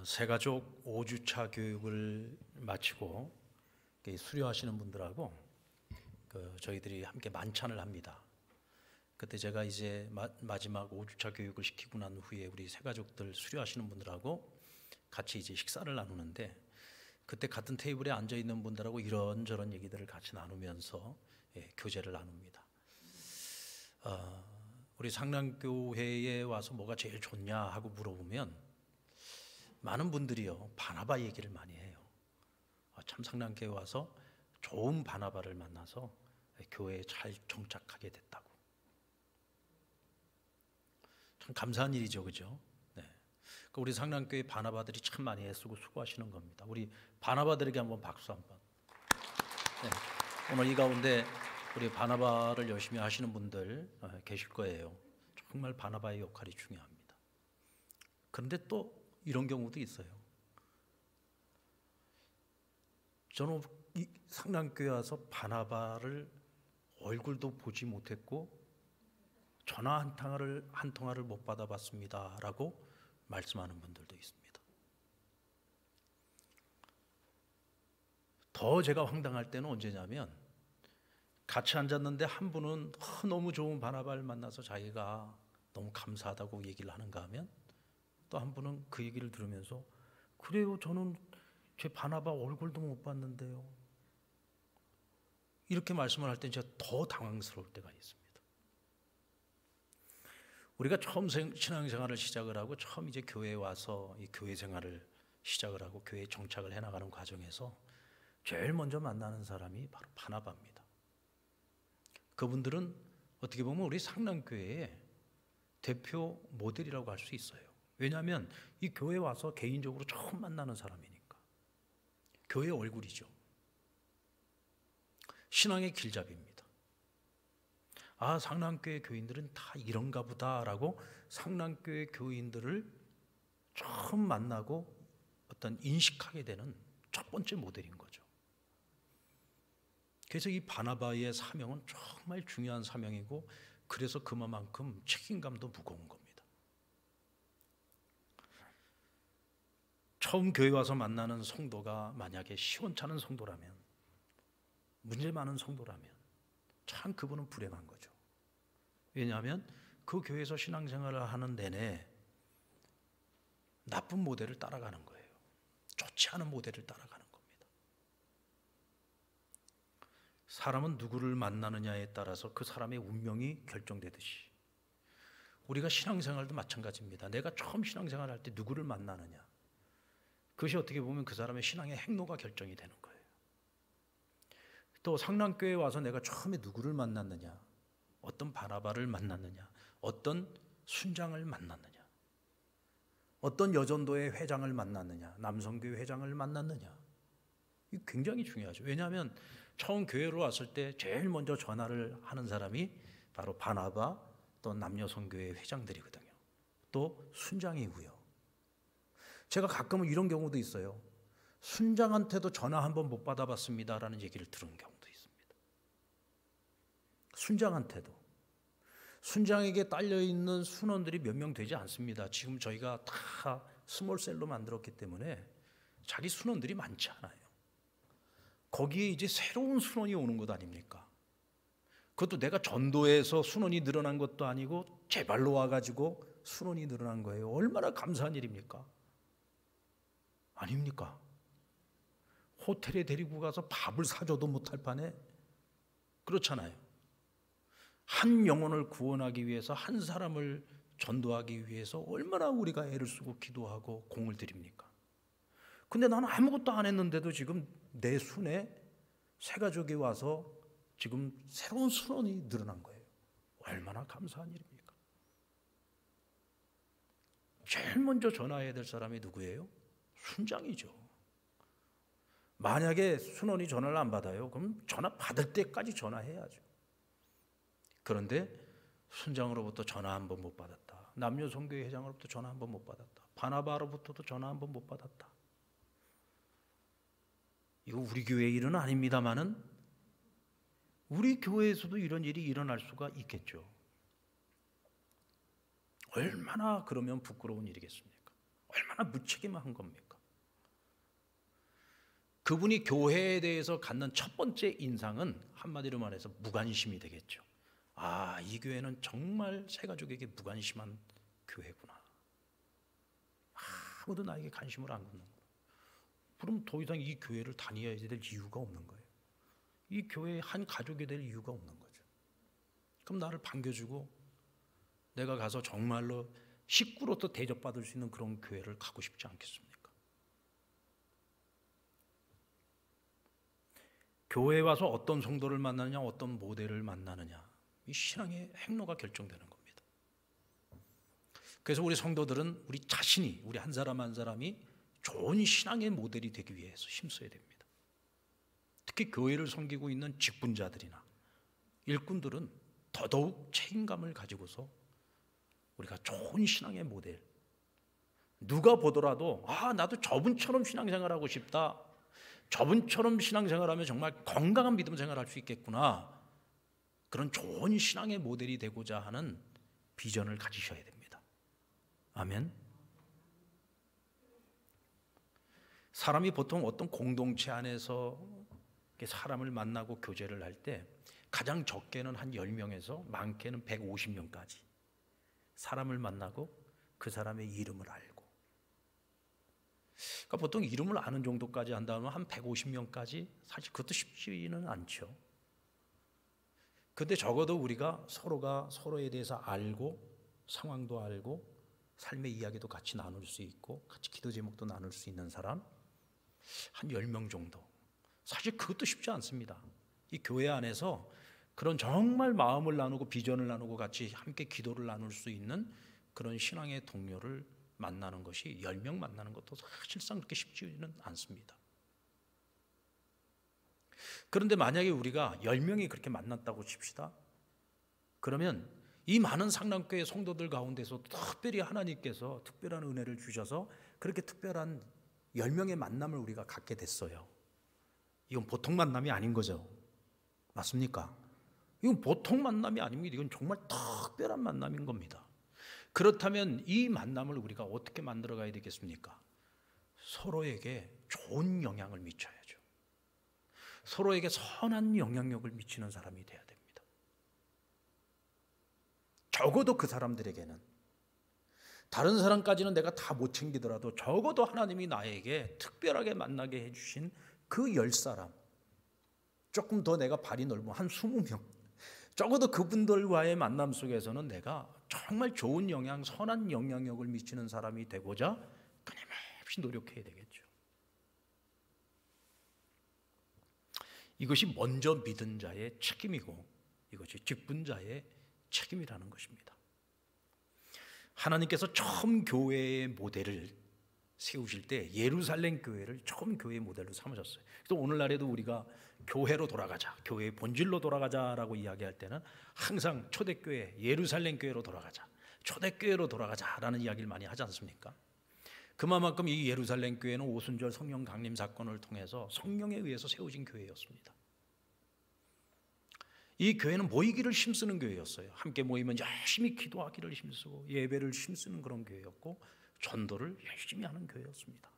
새가족 5주차 교육을 마치고 수료하시는 분들하고 저희들이 함께 만찬을 합니다. 그때 제가 이제 마지막 5주차 교육을 시키고 난 후에 우리 새가족들 수료하시는 분들하고 같이 이제 식사를 나누는데, 그때 같은 테이블에 앉아 있는 분들하고 이런저런 얘기들을 같이 나누면서 교제를 나눕니다. 우리 상랑교회에 와서 뭐가 제일 좋냐 하고 물어보면 많은 분들이요 바나바 얘기를 많이 해요. 참 상랑교회 와서 좋은 바나바를 만나서 교회에 잘 정착하게 됐다고. 참 감사한 일이죠, 그죠? 네. 우리 상랑교회 바나바들이 참 많이 애쓰고 수고하시는 겁니다. 우리 바나바들에게 한번 박수 한번. 네. 오늘 이 가운데 우리 바나바를 열심히 하시는 분들 계실 거예요. 정말 바나바의 역할이 중요합니다. 그런데 또 이런 경우도 있어요. 저는 이 상랑교회 와서 바나바를 얼굴도 보지 못했고 전화 한 통화를 못 받아봤습니다 라고 말씀하는 분들도 있습니다. 더 제가 황당할 때는 언제냐면, 같이 앉았는데 한 분은 너무 좋은 바나바를 만나서 자기가 너무 감사하다고 얘기를 하는가 하면, 또 한 분은 그 얘기를 들으면서 그래요, 저는 제 바나바 얼굴도 못 봤는데요, 이렇게 말씀을 할 때 제가 더 당황스러울 때가 있습니다. 우리가 처음 신앙생활을 시작을 하고 처음 이제 교회에 와서 이 교회 생활을 시작을 하고 교회에 정착을 해나가는 과정에서 제일 먼저 만나는 사람이 바로 바나바입니다. 그분들은 어떻게 보면 우리 상랑교회의 대표 모델이라고 할 수 있어요. 왜냐하면 이 교회에 와서 개인적으로 처음 만나는 사람이니까. 교회의 얼굴이죠. 신앙의 길잡이입니다. 아, 상랑교회 교인들은 다 이런가 보다라고 상랑교회 교인들을 처음 만나고 어떤 인식하게 되는 첫 번째 모델인 거죠. 그래서 이 바나바의 사명은 정말 중요한 사명이고, 그래서 그만큼 책임감도 무거운 겁니다. 처음 교회 와서 만나는 성도가 만약에 시원찮은 성도라면, 문제 많은 성도라면 참 그분은 불행한 거죠. 왜냐하면 그 교회에서 신앙생활을 하는 내내 나쁜 모델을 따라가는 거예요. 좋지 않은 모델을 따라가는 겁니다. 사람은 누구를 만나느냐에 따라서 그 사람의 운명이 결정되듯이 우리가 신앙생활도 마찬가지입니다. 내가 처음 신앙생활을 할 때 누구를 만나느냐, 그것이 어떻게 보면 그 사람의 신앙의 행로가 결정이 되는 거예요. 또 상랑교회에 와서 내가 처음에 누구를 만났느냐, 어떤 바나바를 만났느냐, 어떤 순장을 만났느냐, 어떤 여전도의 회장을 만났느냐, 남성교회 회장을 만났느냐, 이거 굉장히 중요하죠. 왜냐하면 처음 교회로 왔을 때 제일 먼저 전화를 하는 사람이 바로 바나바, 또 남녀성교회 회장들이거든요. 또 순장이고요. 제가 가끔은 이런 경우도 있어요. 순장한테도 전화 한번 못 받아봤습니다라는 얘기를 들은 경우도 있습니다. 순장한테도. 순장에게 딸려있는 순원들이 몇 명 되지 않습니다. 지금 저희가 다 스몰셀로 만들었기 때문에 자기 순원들이 많지 않아요. 거기에 이제 새로운 순원이 오는 것 아닙니까? 그것도 내가 전도해서 순원이 늘어난 것도 아니고 제발로 와가지고 순원이 늘어난 거예요. 얼마나 감사한 일입니까? 아닙니까? 호텔에 데리고 가서 밥을 사줘도 못할 판에, 그렇잖아요. 한 영혼을 구원하기 위해서, 한 사람을 전도하기 위해서 얼마나 우리가 애를 쓰고 기도하고 공을 들입니까? 근데 나는 아무것도 안 했는데도 지금 내 순에 새가족이 와서 지금 새로운 순원이 늘어난 거예요. 얼마나 감사한 일입니까? 제일 먼저 전화해야 될 사람이 누구예요? 순장이죠. 만약에 순원이 전화를 안 받아요, 그럼 전화 받을 때까지 전화해야죠. 그런데 순장으로부터 전화 한 번 못 받았다, 남녀성교회 회장으로부터 전화 한 번 못 받았다, 바나바로부터도 전화 한 번 못 받았다. 이거 우리 교회의 일은 아닙니다만은 우리 교회에서도 이런 일이 일어날 수가 있겠죠. 얼마나 그러면 부끄러운 일이겠습니까? 얼마나 무책임한 겁니까? 그분이 교회에 대해서 갖는 첫 번째 인상은 한마디로 말해서 무관심이 되겠죠. 아, 이 교회는 정말 새가족에게 무관심한 교회구나. 아무도 나에게 관심을 안 갖는 거예요. 그럼 더 이상 이 교회를 다녀야 될 이유가 없는 거예요. 이 교회의 한 가족이 될 이유가 없는 거죠. 그럼 나를 반겨주고 내가 가서 정말로 식구로서 대접받을 수 있는 그런 교회를 가고 싶지 않겠습니까? 교회에 와서 어떤 성도를 만나느냐, 어떤 모델을 만나느냐, 이 신앙의 행로가 결정되는 겁니다. 그래서 우리 성도들은 우리 자신이, 우리 한 사람 한 사람이 좋은 신앙의 모델이 되기 위해서 힘써야 됩니다. 특히 교회를 섬기고 있는 직분자들이나 일꾼들은 더더욱 책임감을 가지고서 우리가 좋은 신앙의 모델, 누가 보더라도 아, 나도 저분처럼 신앙생활하고 싶다, 저분처럼 신앙생활하면 정말 건강한 믿음 생활할 수 있겠구나, 그런 좋은 신앙의 모델이 되고자 하는 비전을 가지셔야 됩니다. 아멘. 사람이 보통 어떤 공동체 안에서 사람을 만나고 교제를 할 때 가장 적게는 한 10명에서 많게는 150명까지 사람을 만나고 그 사람의 이름을 알고, 그러니까 보통 이름을 아는 정도까지 한다면 한 150명까지 사실 그것도 쉽지는 않죠. 근데 적어도 우리가 서로가 서로에 대해서 알고 상황도 알고 삶의 이야기도 같이 나눌 수 있고 같이 기도 제목도 나눌 수 있는 사람 한 10명 정도, 사실 그것도 쉽지 않습니다. 이 교회 안에서 그런 정말 마음을 나누고 비전을 나누고 같이 함께 기도를 나눌 수 있는 그런 신앙의 동료를 만나는 것이 10명 만나는 것도 사실상 그렇게 쉽지는 않습니다. 그런데 만약에 우리가 10명이 그렇게 만났다고 칩시다. 그러면 이 많은 상남교회 성도들 가운데서 특별히 하나님께서 특별한 은혜를 주셔서 그렇게 특별한 10명의 만남을 우리가 갖게 됐어요. 이건 보통 만남이 아닌 거죠. 맞습니까? 이건 보통 만남이 아닙니다. 이건 정말 특별한 만남인 겁니다. 그렇다면 이 만남을 우리가 어떻게 만들어 가야 되겠습니까? 서로에게 좋은 영향을 미쳐야죠. 서로에게 선한 영향력을 미치는 사람이 돼야 됩니다. 적어도 그 사람들에게는, 다른 사람까지는 내가 다 못 챙기더라도 적어도 하나님이 나에게 특별하게 만나게 해주신 그 10사람, 조금 더 내가 발이 넓으면 한 20명, 적어도 그분들과의 만남 속에서는 내가 정말 좋은 영향, 선한 영향력을 미치는 사람이 되고자 끊임없이 노력해야 되겠죠. 이것이 먼저 믿은 자의 책임이고 이것이 직분자의 책임이라는 것입니다. 하나님께서 처음 교회의 모델을 세우실 때 예루살렘 교회를 처음 교회의 모델로 삼으셨어요. 그래서 오늘날에도 우리가 교회로 돌아가자, 교회의 본질로 돌아가자라고 이야기할 때는 항상 초대교회, 예루살렘 교회로 돌아가자, 초대교회로 돌아가자라는 이야기를 많이 하지 않습니까? 그만큼 이 예루살렘 교회는 오순절 성령 강림 사건을 통해서 성령에 의해서 세워진 교회였습니다. 이 교회는 모이기를 힘쓰는 교회였어요. 함께 모이면 열심히 기도하기를 힘쓰고 예배를 힘쓰는 그런 교회였고 전도를 열심히 하는 교회였습니다.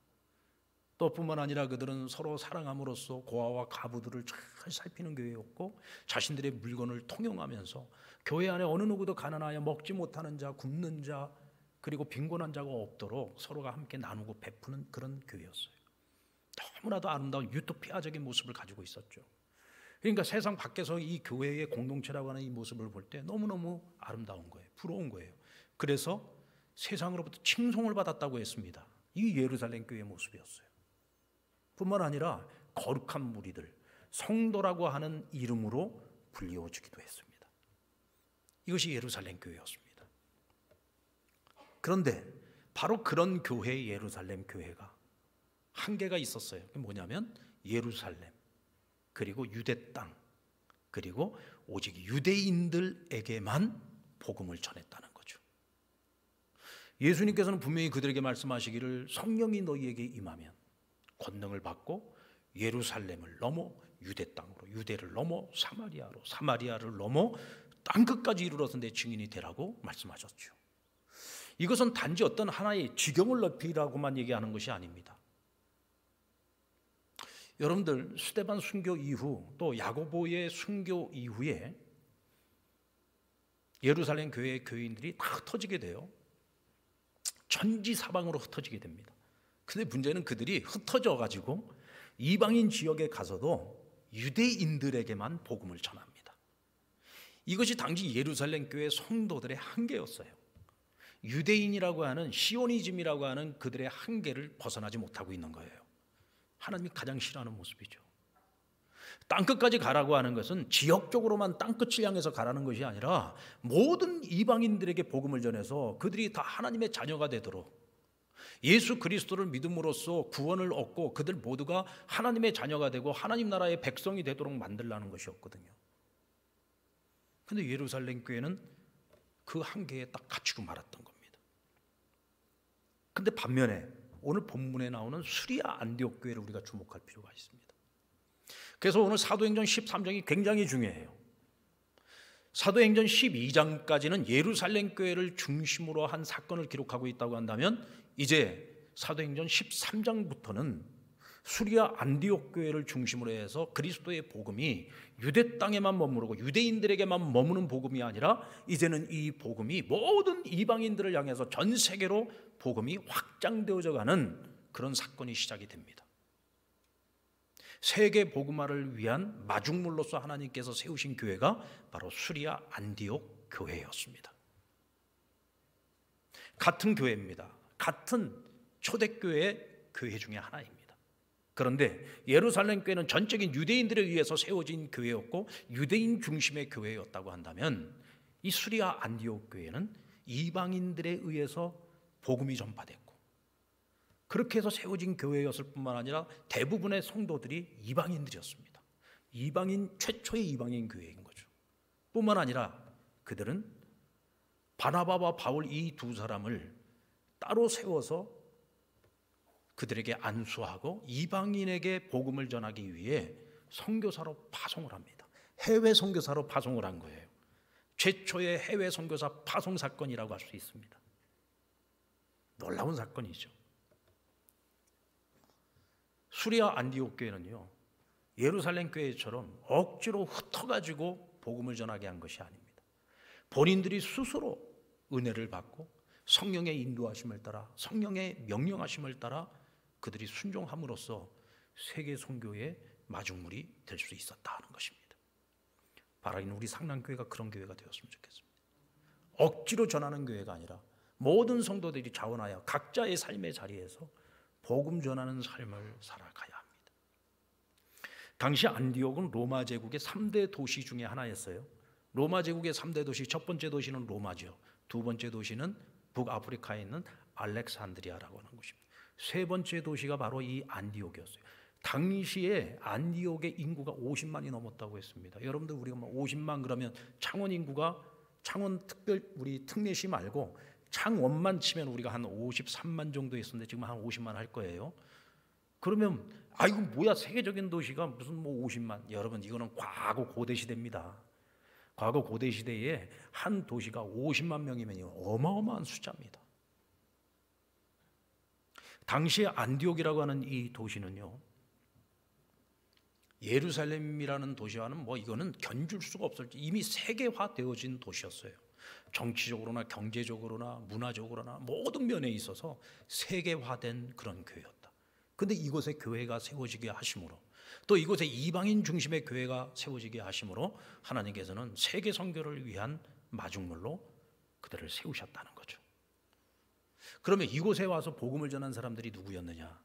또 뿐만 아니라 그들은 서로 사랑함으로써 고아와 가부들을 잘 살피는 교회였고 자신들의 물건을 통용하면서 교회 안에 어느 누구도 가난하여 먹지 못하는 자, 굶는 자, 그리고 빈곤한 자가 없도록 서로가 함께 나누고 베푸는 그런 교회였어요. 너무나도 아름다운 유토피아적인 모습을 가지고 있었죠. 그러니까 세상 밖에서 이 교회의 공동체라고 하는 이 모습을 볼 때 너무너무 아름다운 거예요. 부러운 거예요. 그래서 세상으로부터 칭송을 받았다고 했습니다. 이 예루살렘 교회의 모습이었어요. 뿐만 아니라 거룩한 무리들, 성도라고 하는 이름으로 불리워지기도 했습니다. 이것이 예루살렘 교회였습니다. 그런데 바로 그런 교회, 예루살렘 교회가 한계가 있었어요. 그게 뭐냐면 예루살렘, 그리고 유대 땅, 그리고 오직 유대인들에게만 복음을 전했다는 거죠. 예수님께서는 분명히 그들에게 말씀하시기를 성령이 너희에게 임하면 권능을 받고 예루살렘을 넘어 유대 땅으로, 유대를 넘어 사마리아로, 사마리아를 넘어 땅끝까지 이르러서 내 증인이 되라고 말씀하셨죠. 이것은 단지 어떤 하나의 지경을 넓히라고만 얘기하는 것이 아닙니다. 여러분들 스데반 순교 이후 또 야고보의 순교 이후에 예루살렘 교회의 교인들이 다 흩어지게 돼요. 천지사방으로 흩어지게 됩니다. 근데 문제는 그들이 흩어져 가지고 이방인 지역에 가서도 유대인들에게만 복음을 전합니다. 이것이 당시 예루살렘 교회 성도들의 한계였어요. 유대인이라고 하는 시오니즘이라고 하는 그들의 한계를 벗어나지 못하고 있는 거예요. 하나님이 가장 싫어하는 모습이죠. 땅끝까지 가라고 하는 것은 지역적으로만 땅끝을 향해서 가라는 것이 아니라 모든 이방인들에게 복음을 전해서 그들이 다 하나님의 자녀가 되도록, 예수 그리스도를 믿음으로써 구원을 얻고 그들 모두가 하나님의 자녀가 되고 하나님 나라의 백성이 되도록 만들라는 것이었거든요. 그런데 예루살렘 교회는 그 한계에 딱 갇히고 말았던 겁니다. 그런데 반면에 오늘 본문에 나오는 수리아 안디옥 교회를 우리가 주목할 필요가 있습니다. 그래서 오늘 사도행전 13장이 굉장히 중요해요. 사도행전 12장까지는 예루살렘 교회를 중심으로 한 사건을 기록하고 있다고 한다면, 이제 사도행전 13장부터는 수리아 안디옥 교회를 중심으로 해서 그리스도의 복음이 유대 땅에만 머무르고 유대인들에게만 머무는 복음이 아니라 이제는 이 복음이 모든 이방인들을 향해서 전 세계로 복음이 확장되어져 가는 그런 사건이 시작이 됩니다. 세계 복음화를 위한 마중물로서 하나님께서 세우신 교회가 바로 수리아 안디옥 교회였습니다. 같은 교회입니다. 같은 초대교회의 교회 중에 하나입니다. 그런데 예루살렘 교회는 전적인 유대인들에 의해서 세워진 교회였고 유대인 중심의 교회였다고 한다면, 이 수리아 안디옥 교회는 이방인들에 의해서 복음이 전파됐고 그렇게 해서 세워진 교회였을 뿐만 아니라 대부분의 성도들이 이방인들이었습니다. 이방인, 최초의 이방인 교회인 거죠. 뿐만 아니라 그들은 바나바와 바울 이 두 사람을 따로 세워서 그들에게 안수하고 이방인에게 복음을 전하기 위해 선교사로 파송을 합니다. 해외 선교사로 파송을 한 거예요. 최초의 해외 선교사 파송 사건이라고 할 수 있습니다. 놀라운 사건이죠. 수리아 안디옥 교회는요, 예루살렘 교회처럼 억지로 흩어가지고 복음을 전하게 한 것이 아닙니다. 본인들이 스스로 은혜를 받고 성령의 인도하심을 따라, 성령의 명령하심을 따라 그들이 순종함으로써 세계 선교의 마중물이 될 수 있었다 하는 것입니다. 바라기는 우리 상남교회가 그런 교회가 되었으면 좋겠습니다. 억지로 전하는 교회가 아니라 모든 성도들이 자원하여 각자의 삶의 자리에서 복음 전하는 삶을 살아가야 합니다. 당시 안디옥은 로마 제국의 3대 도시 중에 하나였어요. 로마 제국의 3대 도시, 첫 번째 도시는 로마죠. 두 번째 도시는 북아프리카에 있는 알렉산드리아라고 하는 곳입니다. 세 번째 도시가 바로 이 안디옥이었어요. 당시에 안디옥의 인구가 50만이 넘었다고 했습니다. 여러분들 우리가 50만 그러면 창원 인구가, 창원 특별 우리 특례시 말고 창원만 치면 우리가 한 53만 정도 있었는데 지금 한 50만 할 거예요. 그러면 이거 뭐야, 세계적인 도시가 무슨 50만. 여러분, 이거는 과거 고대 시대입니다. 과거 고대 시대에 한 도시가 50만 명이면 어마어마한 숫자입니다. 당시에 안디옥이라고 하는 이 도시는요, 예루살렘이라는 도시와는 이거는 견줄 수가 없을, 이미 세계화되어진 도시였어요. 정치적으로나 경제적으로나 문화적으로나 모든 면에 있어서 세계화된 그런 교회였다. 그런데 이곳에 교회가 세워지게 하심으로, 또 이곳에 이방인 중심의 교회가 세워지게 하심으로 하나님께서는 세계 선교를 위한 마중물로 그들을 세우셨다는 거죠. 그러면 이곳에 와서 복음을 전한 사람들이 누구였느냐?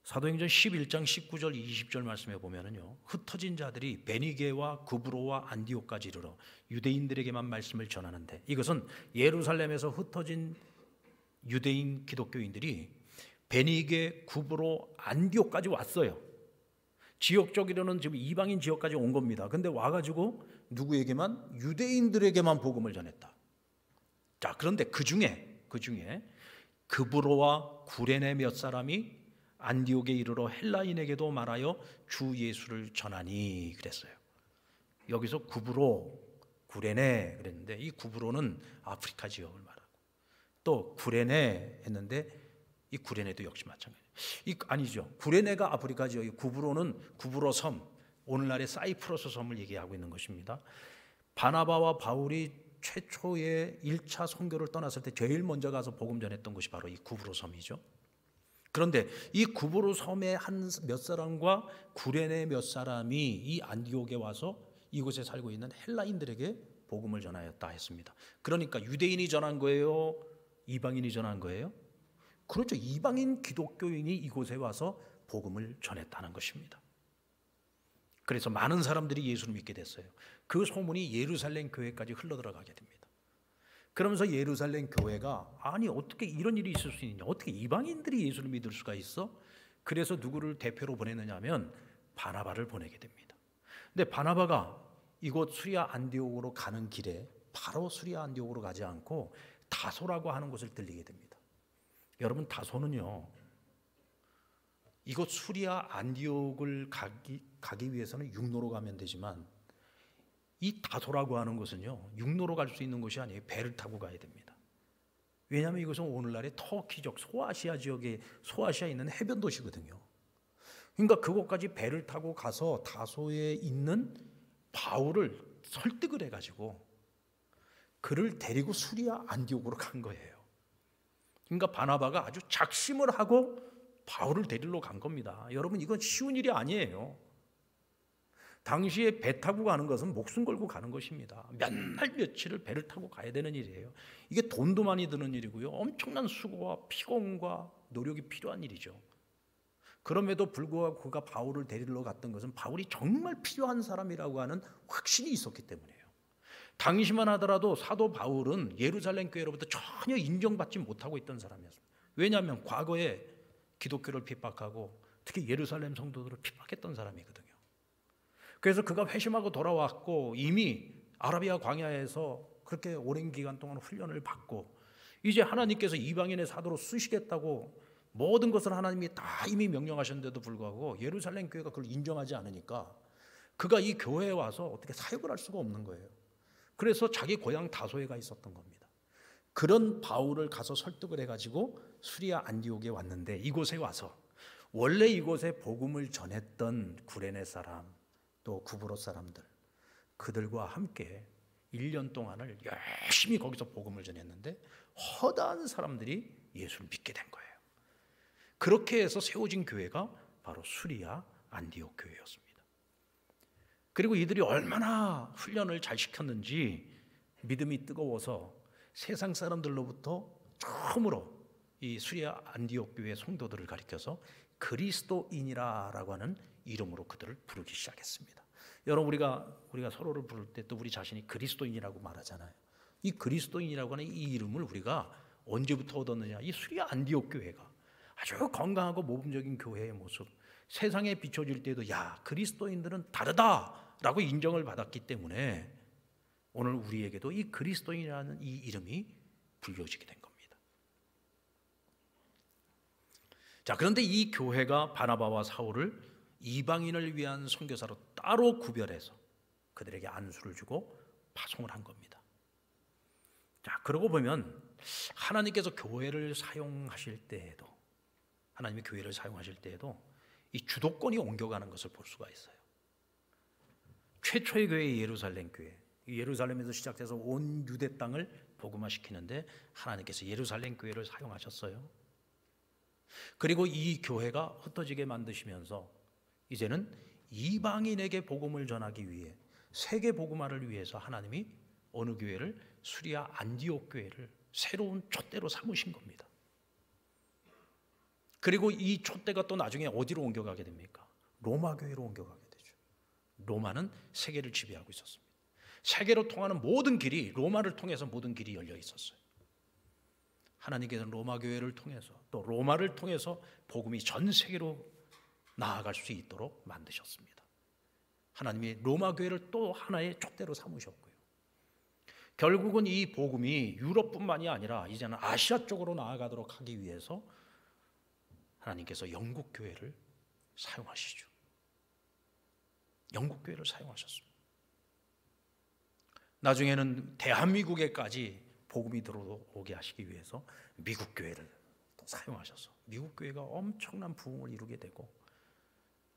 사도행전 11장 19절 20절 말씀해 보면은요, 흩어진 자들이 베니게와 구브로와 안디옥까지 이르러 유대인들에게만 말씀을 전하는데, 이것은 예루살렘에서 흩어진 유대인 기독교인들이 베니게, 구브로, 안디옥까지 왔어요. 지역적으로는 지금 이방인 지역까지 온 겁니다. 근데 와가지고 누구에게만? 유대인들에게만 복음을 전했다. 자, 그런데 그 중에 구브로와 구레네 몇 사람이 안디옥에 이르러 헬라인에게도 말하여 주 예수를 전하니 그랬어요. 여기서 구브로, 구레네 그랬는데, 이 구브로는 아프리카 지역을 말하고 또 구레네 했는데 이 구레네도 역시 마찬가지. 아니죠. 구레네가 아프리카죠. 이 구브로는 구브로 섬, 오늘날의 사이프러스 섬을 얘기하고 있는 것입니다. 바나바와 바울이 최초의 1차 선교를 떠났을 때 제일 먼저 가서 복음 전했던 곳이 바로 이 구브로 섬이죠. 그런데 이 구브로 섬의 한 몇 사람과 구레네 몇 사람이 이 안디옥에 와서 이곳에 살고 있는 헬라인들에게 복음을 전하였다 했습니다. 그러니까 유대인이 전한 거예요? 이방인이 전한 거예요? 그렇죠. 이방인 기독교인이 이곳에 와서 복음을 전했다는 것입니다. 그래서 많은 사람들이 예수를 믿게 됐어요. 그 소문이 예루살렘 교회까지 흘러들어가게 됩니다. 그러면서 예루살렘 교회가 아니 어떻게 이런 일이 있을 수 있느냐, 어떻게 이방인들이 예수를 믿을 수가 있어? 그래서 누구를 대표로 보냈느냐 하면 바나바를 보내게 됩니다. 근데 바나바가 이곳 수리아 안디옥으로 가는 길에 바로 수리아 안디옥으로 가지 않고 다소라고 하는 곳을 들리게 됩니다. 여러분, 다소는요, 이곳 수리아 안디옥을 가기 위해서는 육로로 가면 되지만 이 다소라고 하는 곳은요, 육로로 갈 수 있는 곳이 아니에요. 배를 타고 가야 됩니다. 왜냐하면 이것은 오늘날의 터키족 소아시아 지역에, 소아시아에 있는 해변 도시거든요. 그러니까 그곳까지 배를 타고 가서 다소에 있는 바울을 설득을 해가지고 그를 데리고 수리아 안디옥으로 간 거예요. 그러니까 바나바가 아주 작심을 하고 바울을 데리러 간 겁니다. 여러분, 이건 쉬운 일이 아니에요. 당시에 배 타고 가는 것은 목숨 걸고 가는 것입니다. 몇 날 며칠을 배를 타고 가야 되는 일이에요. 이게 돈도 많이 드는 일이고요. 엄청난 수고와 피곤과 노력이 필요한 일이죠. 그럼에도 불구하고 그가 바울을 데리러 갔던 것은 바울이 정말 필요한 사람이라고 하는 확신이 있었기 때문이에요. 당시만 하더라도 사도 바울은 예루살렘 교회로부터 전혀 인정받지 못하고 있던 사람이었습니다. 왜냐하면 과거에 기독교를 핍박하고 특히 예루살렘 성도들을 핍박했던 사람이거든요. 그래서 그가 회심하고 돌아왔고 이미 아라비아 광야에서 그렇게 오랜 기간 동안 훈련을 받고 이제 하나님께서 이방인의 사도로 쓰시겠다고 모든 것을 하나님이 다 이미 명령하셨는데도 불구하고 예루살렘 교회가 그걸 인정하지 않으니까 그가 이 교회에 와서 어떻게 사역을 할 수가 없는 거예요. 그래서 자기 고향 다소에 가 있었던 겁니다. 그런 바울을 가서 설득을 해가지고 수리아 안디옥에 왔는데 이곳에 와서 원래 이곳에 복음을 전했던 구레네 사람 또 구브로 사람들 그들과 함께 1년 동안을 열심히 거기서 복음을 전했는데 허다한 사람들이 예수를 믿게 된 거예요. 그렇게 해서 세워진 교회가 바로 수리아 안디옥 교회였습니다. 그리고 이들이 얼마나 훈련을 잘 시켰는지 믿음이 뜨거워서 세상 사람들로부터 처음으로 이 수리아 안디옥 교회 성도들을 가리켜서 그리스도인이라고 하는 이름으로 그들을 부르기 시작했습니다. 여러분, 우리가 서로를 부를 때 또 우리 자신이 그리스도인이라고 말하잖아요. 이 그리스도인이라고 하는 이 이름을 우리가 언제부터 얻었느냐? 이 수리아 안디옥 교회가 아주 건강하고 모범적인 교회의 모습, 세상에 비춰질 때도 야, 그리스도인들은 다르다라고 인정을 받았기 때문에 오늘 우리에게도 이 그리스도인이라는 이 이름이 불려지게 된 겁니다. 자, 그런데 이 교회가 바나바와 사울을 이방인을 위한 선교사로 따로 구별해서 그들에게 안수를 주고 파송을 한 겁니다. 자, 그러고 보면 하나님께서 교회를 사용하실 때에도 하나님의 교회를 사용하실 때에도 이 주도권이 옮겨가는 것을 볼 수가 있어요. 최초의 교회 예루살렘 교회, 예루살렘에서 시작해서 온 유대 땅을 복음화시키는데 하나님께서 예루살렘 교회를 사용하셨어요. 그리고 이 교회가 흩어지게 만드시면서 이제는 이방인에게 복음을 전하기 위해 세계 복음화를 위해서 하나님이 어느 교회를 수리아 안디옥 교회를 새로운 촛대로 삼으신 겁니다. 그리고 이 촛대가 또 나중에 어디로 옮겨가게 됩니까? 로마 교회로 옮겨가게 되죠. 로마는 세계를 지배하고 있었습니다. 세계로 통하는 모든 길이 로마를 통해서 모든 길이 열려 있었어요. 하나님께서는 로마 교회를 통해서 또 로마를 통해서 복음이 전 세계로 나아갈 수 있도록 만드셨습니다. 하나님이 로마 교회를 또 하나의 촛대로 삼으셨고요. 결국은 이 복음이 유럽뿐만이 아니라 이제는 아시아 쪽으로 나아가도록 하기 위해서 하나님께서 영국 교회를 사용하시죠. 영국 교회를 사용하셨습니다. 나중에는 대한민국에까지 복음이 들어오게 하시기 위해서 미국 교회를 또 사용하셔서 미국 교회가 엄청난 부흥을 이루게 되고,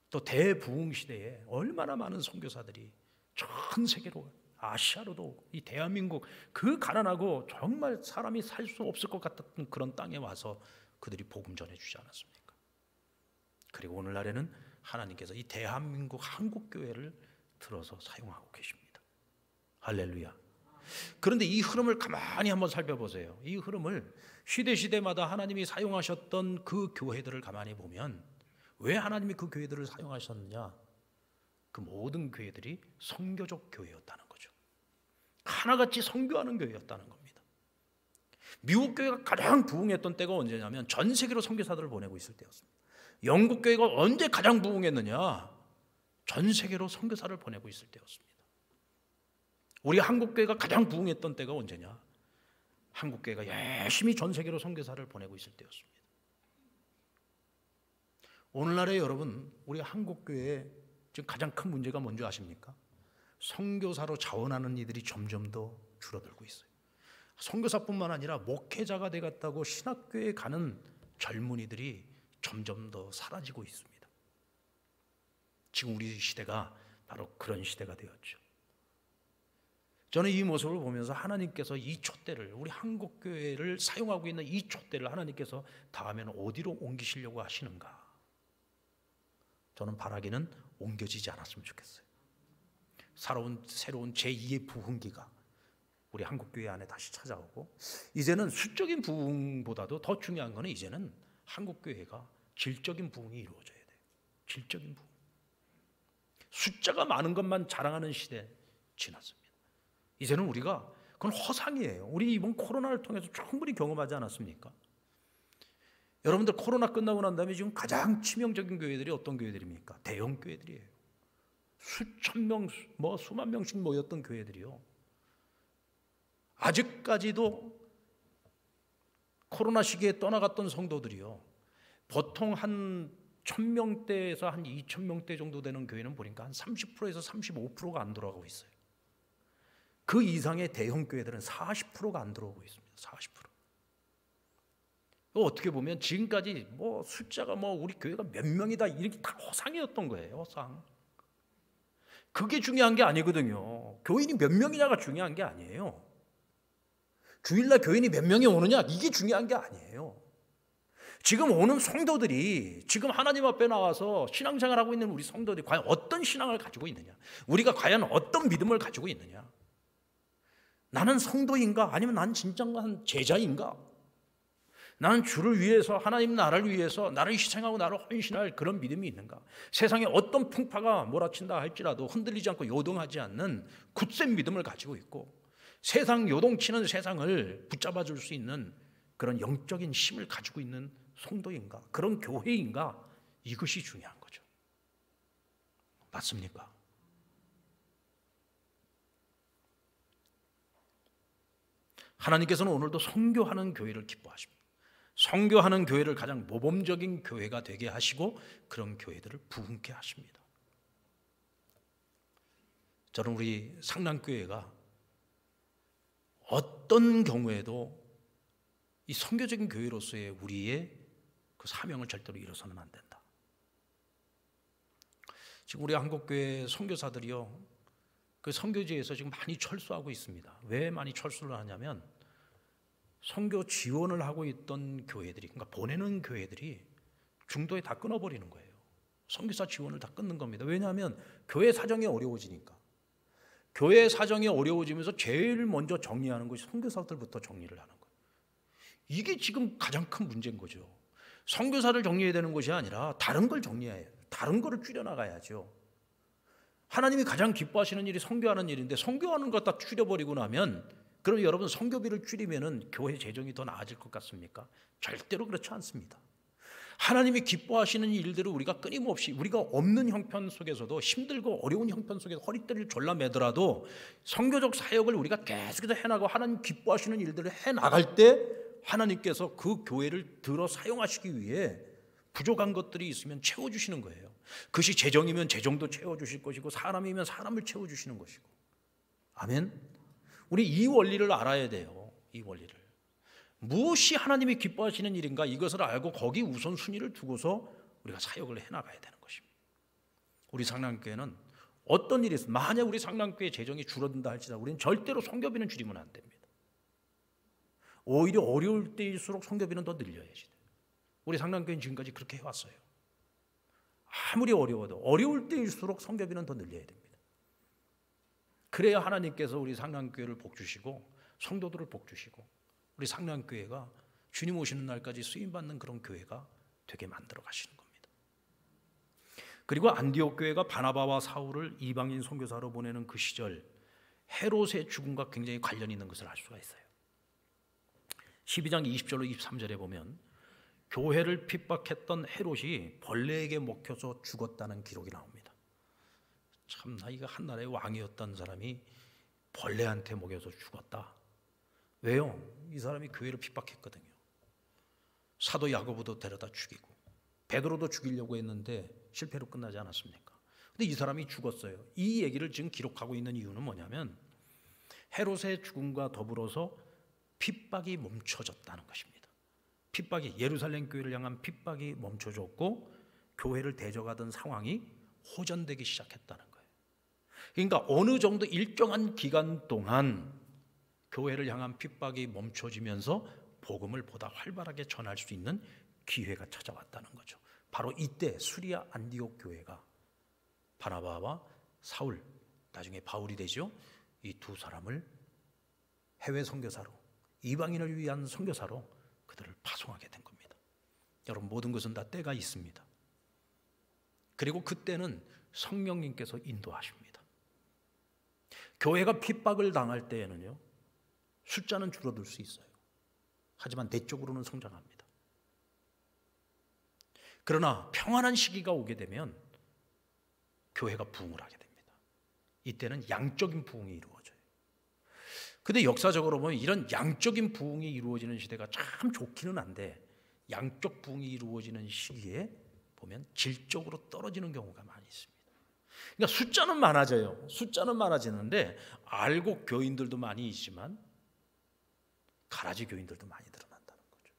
또 대부흥 시대에 얼마나 많은 선교사들이 전 세계로, 아시아로도, 이 대한민국 그 가난하고 정말 사람이 살 수 없을 것 같았던 그런 땅에 와서 그들이 복음 전해주지 않았습니까? 그리고 오늘날에는 하나님께서 이 대한민국 한국교회를 들어서 사용하고 계십니다. 할렐루야. 그런데 이 흐름을 가만히 한번 살펴보세요. 이 흐름을 시대마다 하나님이 사용하셨던 그 교회들을 가만히 보면, 왜 하나님이 그 교회들을 사용하셨느냐? 그 모든 교회들이 선교적 교회였다는 거죠. 하나같이 선교하는 교회였다는 겁니다. 미국 교회가 가장 부흥했던 때가 언제냐면 전 세계로 선교사들을 보내고 있을 때였습니다. 영국 교회가 언제 가장 부흥했느냐? 전 세계로 선교사를 보내고 있을 때였습니다. 우리 한국 교회가 가장 부흥했던 때가 언제냐? 한국 교회가 열심히 전 세계로 선교사를 보내고 있을 때였습니다. 오늘날에 여러분, 우리 한국 교회에 지금 가장 큰 문제가 뭔지 아십니까? 선교사로 자원하는 이들이 점점 더 줄어들고 있어요. 선교사뿐만 아니라 목회자가 되겠다고 신학교에 가는 젊은이들이 점점 더 사라지고 있습니다. 지금 우리 시대가 바로 그런 시대가 되었죠. 저는 이 모습을 보면서 하나님께서 이 촛대를, 우리 한국교회를 사용하고 있는 이 촛대를 하나님께서 다음에는 어디로 옮기시려고 하시는가? 저는 바라기는 옮겨지지 않았으면 좋겠어요. 새로운 제2의 부흥기가 우리 한국교회 안에 다시 찾아오고, 이제는 수적인 부흥보다도 더 중요한 것은 이제는 한국교회가 질적인 부흥이 이루어져야 돼요. 질적인 부흥. 숫자가 많은 것만 자랑하는 시대 지났습니다. 이제는 우리가, 그건 허상이에요. 우리 이번 코로나를 통해서 충분히 경험하지 않았습니까? 여러분들 코로나 끝나고 난 다음에 지금 가장 치명적인 교회들이 어떤 교회들입니까? 대형 교회들이에요. 수천 명, 수만 명씩 모였던 교회들이요. 아직까지도 코로나 시기에 떠나갔던 성도들이요. 보통 한 1000명대에서 한 2000명대 정도 되는 교회는 보니까 한 30%에서 35%가 안 돌아가고 있어요. 그 이상의 대형 교회들은 40%가 안 들어오고 있습니다. 40%. 어떻게 보면 지금까지 숫자가 우리 교회가 몇 명이다 이렇게 다 허상이었던 거예요. 허상. 그게 중요한 게 아니거든요. 교인이 몇 명이냐가 중요한 게 아니에요. 주일날 교인이 몇 명이 오느냐 이게 중요한 게 아니에요. 지금 오는 성도들이, 지금 하나님 앞에 나와서 신앙생활하고 있는 우리 성도들이 과연 어떤 신앙을 가지고 있느냐, 우리가 과연 어떤 믿음을 가지고 있느냐, 나는 성도인가 아니면 난 진정한 제자인가, 나는 주를 위해서, 하나님 나라를 위해서 나를 희생하고 나를 헌신할 그런 믿음이 있는가, 세상에 어떤 풍파가 몰아친다 할지라도 흔들리지 않고 요동하지 않는 굳센 믿음을 가지고 있고, 세상 요동치는 세상을 붙잡아 줄 수 있는 그런 영적인 힘을 가지고 있는 성도인가, 그런 교회인가, 이것이 중요한 거죠. 맞습니까? 하나님께서는 오늘도 선교하는 교회를 기뻐하십니다. 선교하는 교회를 가장 모범적인 교회가 되게 하시고 그런 교회들을 부흥케 하십니다. 저는 우리 상남교회가 어떤 경우에도 이 선교적인 교회로서의 우리의 그 사명을 절대로 잃어서는 안 된다. 지금 우리 한국교회 선교사들이요, 그 선교지에서 지금 많이 철수하고 있습니다. 왜 많이 철수를 하냐면 선교 지원을 하고 있던 교회들이, 그러니까 보내는 교회들이 중도에 다 끊어버리는 거예요. 선교사 지원을 다 끊는 겁니다. 왜냐하면 교회 사정이 어려워지니까. 교회 사정이 어려워지면서 제일 먼저 정리하는 것이 선교사들부터 정리를 하는 거예요. 이게 지금 가장 큰 문제인 거죠. 선교사를 정리해야 되는 것이 아니라 다른 걸 정리해야 해요. 다른 거를 줄여나가야죠. 하나님이 가장 기뻐하시는 일이 선교하는 일인데 선교하는 것 다 줄여버리고 나면, 그럼 여러분 선교비를 줄이면 교회 재정이 더 나아질 것 같습니까? 절대로 그렇지 않습니다. 하나님이 기뻐하시는 일들을 우리가 끊임없이, 우리가 없는 형편 속에서도, 힘들고 어려운 형편 속에서 허리띠를 졸라매더라도 선교적 사역을 우리가 계속해서 해나가고 하나님 기뻐하시는 일들을 해나갈 때 하나님께서 그 교회를 들어 사용하시기 위해 부족한 것들이 있으면 채워주시는 거예요. 그것이 재정이면 재정도 채워주실 것이고, 사람이면 사람을 채워주시는 것이고. 아멘. 우리 이 원리를 알아야 돼요. 이 원리를. 무엇이 하나님이 기뻐하시는 일인가 이것을 알고 거기 우선순위를 두고서 우리가 사역을 해나가야 되는 것입니다. 우리 상랑교회는 어떤 일이 있어도 만약 우리 상랑교회 재정이 줄어든다 할지라도 우리는 절대로 선교비는 줄이면 안 됩니다. 오히려 어려울 때일수록 선교비는 더 늘려야지 돼요. 우리 상랑교회는 지금까지 그렇게 해왔어요. 아무리 어려워도 어려울 때일수록 선교비는 더 늘려야 됩니다. 그래야 하나님께서 우리 상랑교회를 복주시고 성도들을 복주시고 우리 상랑교회가 주님 오시는 날까지 쓰임받는 그런 교회가 되게 만들어 가시는 겁니다. 그리고 안디옥 교회가 바나바와 사울을 이방인 선교사로 보내는 그 시절 헤롯의 죽음과 굉장히 관련이 있는 것을 알 수가 있어요. 12장 20절로 23절에 보면 교회를 핍박했던 헤롯이 벌레에게 먹혀서 죽었다는 기록이 나옵니다. 참나, 이거 한 나라의 왕이었던 사람이 벌레한테 먹여서 죽었다. 왜요? 이 사람이 교회를 핍박했거든요. 사도 야고보도 데려다 죽이고 베드로도 죽이려고 했는데 실패로 끝나지 않았습니까? 근데 이 사람이 죽었어요. 이 얘기를 지금 기록하고 있는 이유는 뭐냐면 헤롯의 죽음과 더불어서 핍박이 멈춰졌다는 것입니다. 핍박이, 예루살렘 교회를 향한 핍박이 멈춰졌고 교회를 대적하던 상황이 호전되기 시작했다는 거예요. 그러니까 어느 정도 일정한 기간 동안 교회를 향한 핍박이 멈춰지면서 복음을 보다 활발하게 전할 수 있는 기회가 찾아왔다는 거죠. 바로 이때 수리아 안디옥 교회가 바나바와 사울, 나중에 바울이 되죠. 이 두 사람을 해외 선교사로, 이방인을 위한 선교사로 그들을 파송하게 된 겁니다. 여러분, 모든 것은 다 때가 있습니다. 그리고 그때는 성령님께서 인도하십니다. 교회가 핍박을 당할 때에는요, 숫자는 줄어들 수 있어요. 하지만 내적으로는 성장합니다. 그러나 평안한 시기가 오게 되면 교회가 부흥을 하게 됩니다. 이때는 양적인 부흥이 이루어져요. 근데 역사적으로 보면 이런 양적인 부흥이 이루어지는 시대가 참 좋기는 한데 양적 부흥이 이루어지는 시기에 보면 질적으로 떨어지는 경우가 많이 있습니다. 그러니까 숫자는 많아져요. 숫자는 많아지는데 알곡 교인들도 많이 있지만 가라지 교인들도 많이 늘어난다는 거죠.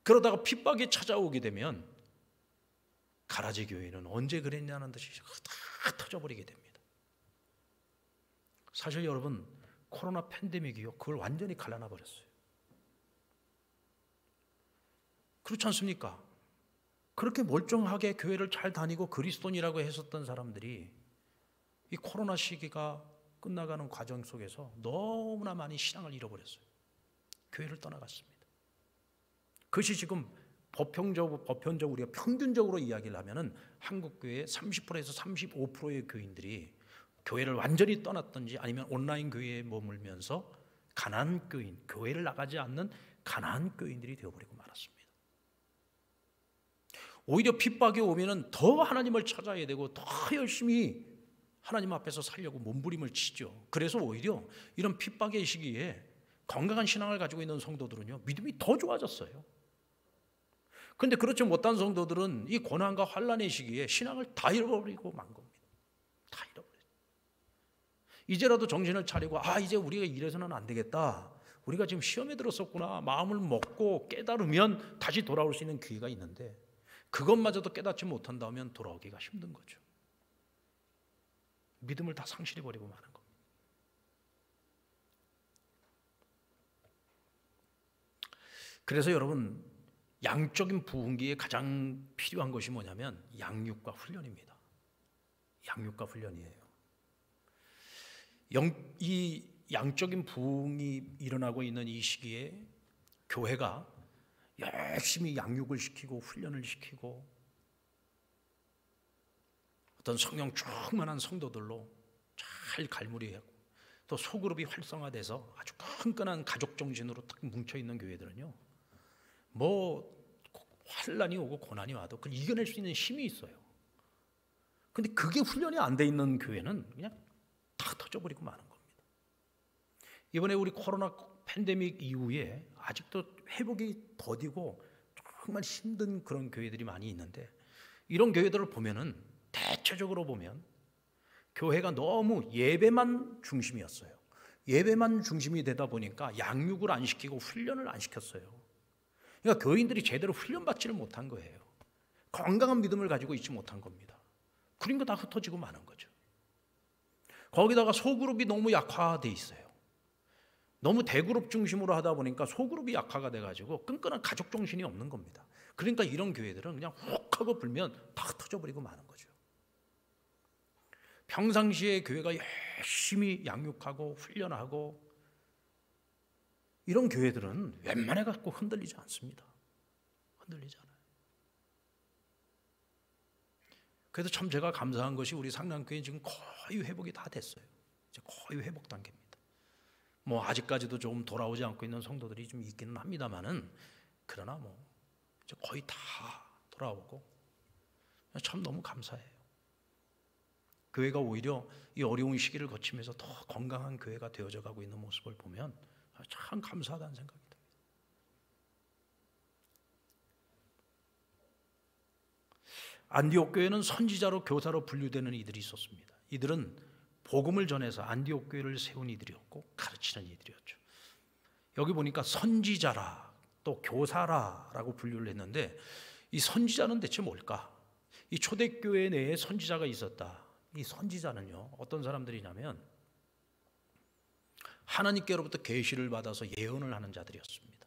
그러다가 핍박이 찾아오게 되면 가라지 교인은 언제 그랬냐는 듯이 다 터져버리게 됩니다. 사실 여러분, 코로나 팬데믹이요, 그걸 완전히 갈라놔 버렸어요. 그렇지 않습니까? 그렇게 멀쩡하게 교회를 잘 다니고 그리스도인이라고 했었던 사람들이 이 코로나 시기가 끝나가는 과정 속에서 너무나 많이 신앙을 잃어버렸어요. 교회를 떠나갔습니다. 그것이 지금 보편적으로 우리가 평균적으로 이야기를 하면은 한국 교회의 30%에서 35%의 교인들이 교회를 완전히 떠났든지 아니면 온라인 교회에 머물면서 가난한 교인, 교회를 나가지 않는 가난한 교인들이 되어버리고 말았습니다. 오히려 핍박이 오면은 더 하나님을 찾아야 되고 더 열심히 하나님 앞에서 살려고 몸부림을 치죠. 그래서 오히려 이런 핍박의 시기에 건강한 신앙을 가지고 있는 성도들은요, 믿음이 더 좋아졌어요. 그런데 그렇지 못한 성도들은 이 고난과 환난의 시기에 신앙을 다 잃어버리고 만 겁니다. 다 잃어버렸어요. 이제라도 정신을 차리고 이제 우리가 이래서는 안 되겠다. 우리가 지금 시험에 들었었구나. 마음을 먹고 깨달으면 다시 돌아올 수 있는 기회가 있는데 그것마저도 깨닫지 못한다면 돌아오기가 힘든 거죠. 믿음을 다 상실해버리고 마는 겁니다. 그래서 여러분, 양적인 부흥기에 가장 필요한 것이 뭐냐면 양육과 훈련입니다. 양육과 훈련이에요. 이 양적인 부흥이 일어나고 있는 이 시기에 교회가 열심히 양육을 시키고 훈련을 시키고 어떤 성령 충만한 성도들로 잘 갈무리하고 또 소그룹이 활성화돼서 아주 끈끈한 가족 정신으로 딱 뭉쳐있는 교회들은요, 뭐 환난이 오고 고난이 와도 그걸 이겨낼 수 있는 힘이 있어요. 근데 그게 훈련이 안 돼 있는 교회는 그냥 다 터져버리고 마는 겁니다. 이번에 우리 코로나 팬데믹 이후에 아직도 회복이 더디고 정말 힘든 그런 교회들이 많이 있는데 이런 교회들을 보면은 대체적으로 보면 교회가 너무 예배만 중심이었어요. 예배만 중심이 되다 보니까 양육을 안 시키고 훈련을 안 시켰어요. 그러니까 교인들이 제대로 훈련받지를 못한 거예요. 건강한 믿음을 가지고 있지 못한 겁니다. 그러니까 다 흩어지고 마는 거죠. 거기다가 소그룹이 너무 약화돼 있어요. 너무 대그룹 중심으로 하다 보니까 소그룹이 약화가 돼가지고 끈끈한 가족 정신이 없는 겁니다. 그러니까 이런 교회들은 그냥 훅 하고 불면 다 흩어져버리고 마는 거죠. 평상시에 교회가 열심히 양육하고 훈련하고 이런 교회들은 웬만해 갖고 흔들리지 않습니다. 흔들리지 않아요. 그래서 참 제가 감사한 것이 우리 상남교회 지금 거의 회복이 다 됐어요. 이제 거의 회복 단계입니다. 뭐 아직까지도 조금 돌아오지 않고 있는 성도들이 좀 있기는 합니다만은 그러나 뭐 이제 거의 다 돌아오고 참 너무 감사해요. 교회가 오히려 이 어려운 시기를 거치면서 더 건강한 교회가 되어져 가고 있는 모습을 보면 참 감사하다는 생각이 듭니다. 안디옥 교회는 선지자로 교사로 분류되는 이들이 있었습니다. 이들은 복음을 전해서 안디옥 교회를 세운 이들이었고 가르치는 이들이었죠. 여기 보니까 선지자라 또 교사라라고 분류를 했는데 이 선지자는 대체 뭘까? 이 초대교회 내에 선지자가 있었다. 이 선지자는요 어떤 사람들이냐면 하나님께로부터 계시를 받아서 예언을 하는 자들이었습니다.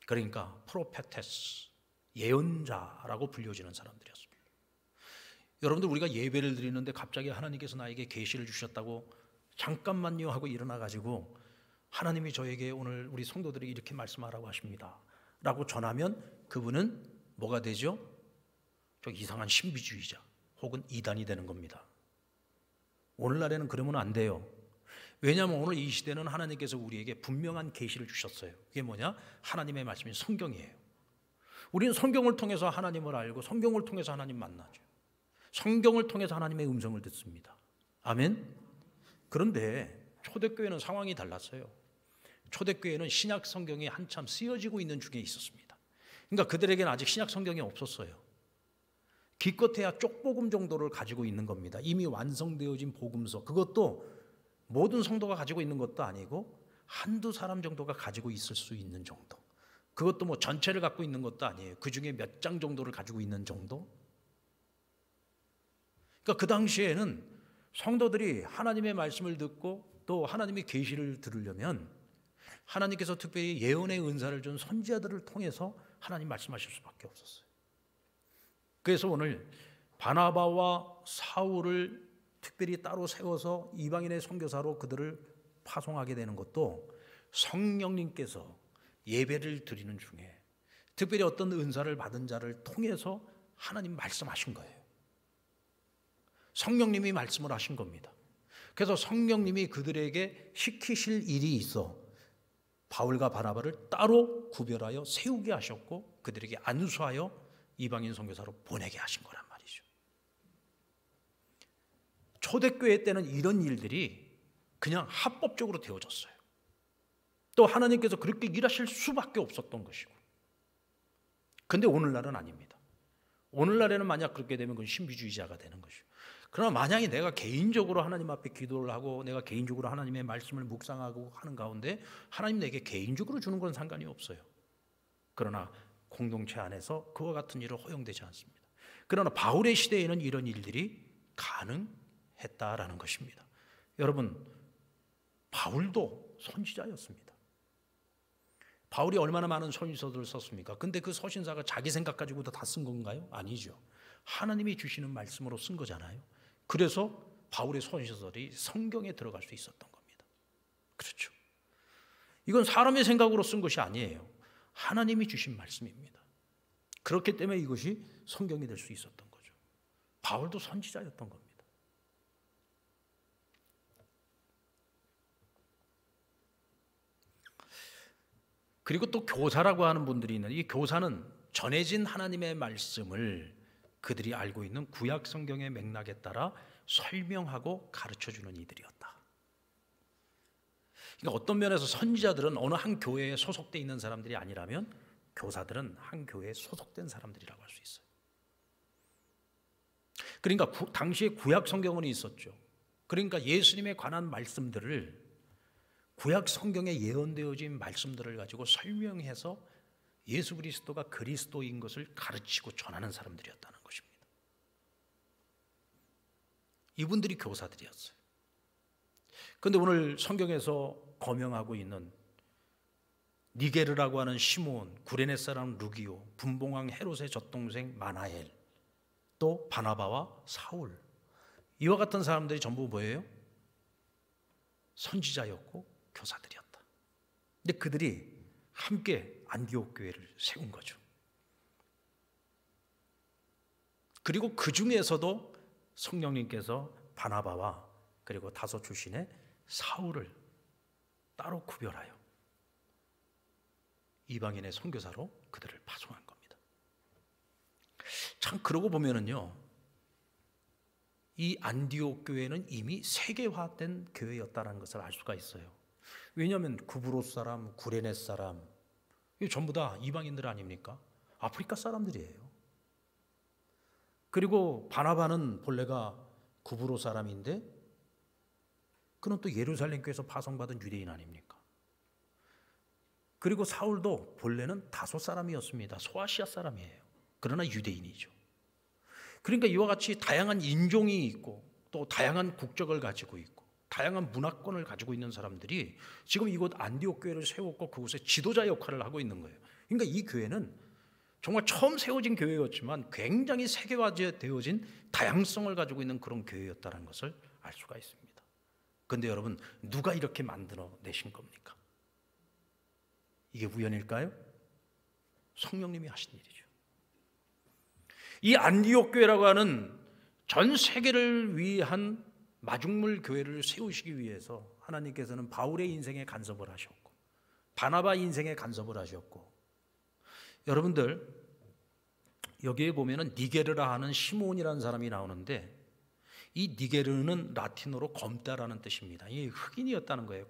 그러니까 프로페테스, 예언자라고 불려지는 사람들이었습니다. 여러분들 우리가 예배를 드리는데 갑자기 하나님께서 나에게 계시를 주셨다고 잠깐만요 하고 일어나가지고 하나님이 저에게 오늘 우리 성도들에게 이렇게 말씀하라고 하십니다 라고 전하면 그분은 뭐가 되죠? 저 이상한 신비주의자 혹은 이단이 되는 겁니다. 오늘날에는 그러면 안 돼요. 왜냐하면 오늘 이 시대는 하나님께서 우리에게 분명한 계시를 주셨어요. 그게 뭐냐? 하나님의 말씀이 성경이에요. 우리는 성경을 통해서 하나님을 알고 성경을 통해서 하나님 만나죠. 성경을 통해서 하나님의 음성을 듣습니다. 아멘? 그런데 초대교회는 상황이 달랐어요. 초대교회는 신약 성경이 한참 쓰여지고 있는 중에 있었습니다. 그러니까 그들에게는 아직 신약 성경이 없었어요. 기껏해야 쪽복음 정도를 가지고 있는 겁니다. 이미 완성되어진 복음서, 그것도 모든 성도가 가지고 있는 것도 아니고 한두 사람 정도가 가지고 있을 수 있는 정도. 그것도 뭐 전체를 갖고 있는 것도 아니에요. 그 중에 몇 장 정도를 가지고 있는 정도. 그러니까 그 당시에는 성도들이 하나님의 말씀을 듣고 또 하나님의 계시를 들으려면 하나님께서 특별히 예언의 은사를 준 선지자들을 통해서 하나님 말씀하실 수밖에 없었어요. 그래서 오늘 바나바와 사울을 특별히 따로 세워서 이방인의 선교사로 그들을 파송하게 되는 것도 성령님께서 예배를 드리는 중에 특별히 어떤 은사를 받은 자를 통해서 하나님 말씀하신 거예요. 성령님이 말씀을 하신 겁니다. 그래서 성령님이 그들에게 시키실 일이 있어 바울과 바나바를 따로 구별하여 세우게 하셨고 그들에게 안수하여 이방인 선교사로 보내게 하신 거란 말이죠. 초대교회 때는 이런 일들이 그냥 합법적으로 되어졌어요. 또 하나님께서 그렇게 일하실 수밖에 없었던 것이고. 근데 오늘날은 아닙니다. 오늘날에는 만약 그렇게 되면 그건 신비주의자가 되는 것이고. 그러나 만약에 내가 개인적으로 하나님 앞에 기도를 하고 내가 개인적으로 하나님의 말씀을 묵상하고 하는 가운데 하나님 내게 개인적으로 주는 건 상관이 없어요. 그러나 공동체 안에서 그와 같은 일은 허용되지 않습니다. 그러나 바울의 시대에는 이런 일들이 가능했다라는 것입니다. 여러분, 바울도 선지자였습니다. 바울이 얼마나 많은 서신서들을 썼습니까? 근데 그 서신사가 자기 생각 가지고도 다 쓴 건가요? 아니죠. 하나님이 주시는 말씀으로 쓴 거잖아요. 그래서 바울의 서신서들이 성경에 들어갈 수 있었던 겁니다. 그렇죠. 이건 사람의 생각으로 쓴 것이 아니에요. 하나님이 주신 말씀입니다. 그렇기 때문에 이것이 성경이 될 수 있었던 거죠. 바울도 선지자였던 겁니다. 그리고 또 교사라고 하는 분들이 있는데 이 교사는 전해진 하나님의 말씀을 그들이 알고 있는 구약 성경의 맥락에 따라 설명하고 가르쳐주는 이들이었다. 그러니까 어떤 면에서 선지자들은 어느 한 교회에 소속되어 있는 사람들이 아니라면 교사들은 한 교회에 소속된 사람들이라고 할 수 있어요. 그러니까 당시에 구약 성경은 있었죠. 그러니까 예수님에 관한 말씀들을 구약 성경에 예언되어진 말씀들을 가지고 설명해서 예수 그리스도가 그리스도인 것을 가르치고 전하는 사람들이었다는 것입니다. 이분들이 교사들이었어요. 그런데 오늘 성경에서 거명하고 있는 니게르라고 하는 시몬, 구레네 사람 루기오, 분봉왕 헤롯의 젖동생 마나엘, 또 바나바와 사울, 이와 같은 사람들이 전부 뭐예요? 선지자였고 교사들이었다. 근데 그들이 함께 안디옥 교회를 세운 거죠. 그리고 그 중에서도 성령님께서 바나바와 그리고 다소 출신의 사울을 따로 구별하여 이방인의 선교사로 그들을 파송한 겁니다. 참 그러고 보면은요, 이 안디옥 교회는 이미 세계화된 교회였다는 것을 알 수가 있어요. 왜냐하면 구브로스 사람, 구레네 사람, 이 전부 다 이방인들 아닙니까? 아프리카 사람들이에요. 그리고 바나바는 본래가 구브로 사람인데 그는 또 예루살렘 교회에서 파송받은 유대인 아닙니까? 그리고 사울도 본래는 다소 사람이었습니다. 소아시아 사람이에요. 그러나 유대인이죠. 그러니까 이와 같이 다양한 인종이 있고 또 다양한 국적을 가지고 있고 다양한 문화권을 가지고 있는 사람들이 지금 이곳 안디옥 교회를 세웠고 그곳에 지도자 역할을 하고 있는 거예요. 그러니까 이 교회는 정말 처음 세워진 교회였지만 굉장히 세계화되어진 다양성을 가지고 있는 그런 교회였다는 것을 알 수가 있습니다. 그런데 여러분, 누가 이렇게 만들어 내신 겁니까? 이게 우연일까요? 성령님이 하신 일이죠. 이 안디옥 교회라고 하는 전 세계를 위한 마중물 교회를 세우시기 위해서 하나님께서는 바울의 인생에 간섭을 하셨고 바나바 인생에 간섭을 하셨고, 여러분들 여기에 보면은 니게르라 하는 시몬이라는 사람이 나오는데 이 니게르는 라틴어로 검다라는 뜻입니다. 이 흑인이었다는 거예요.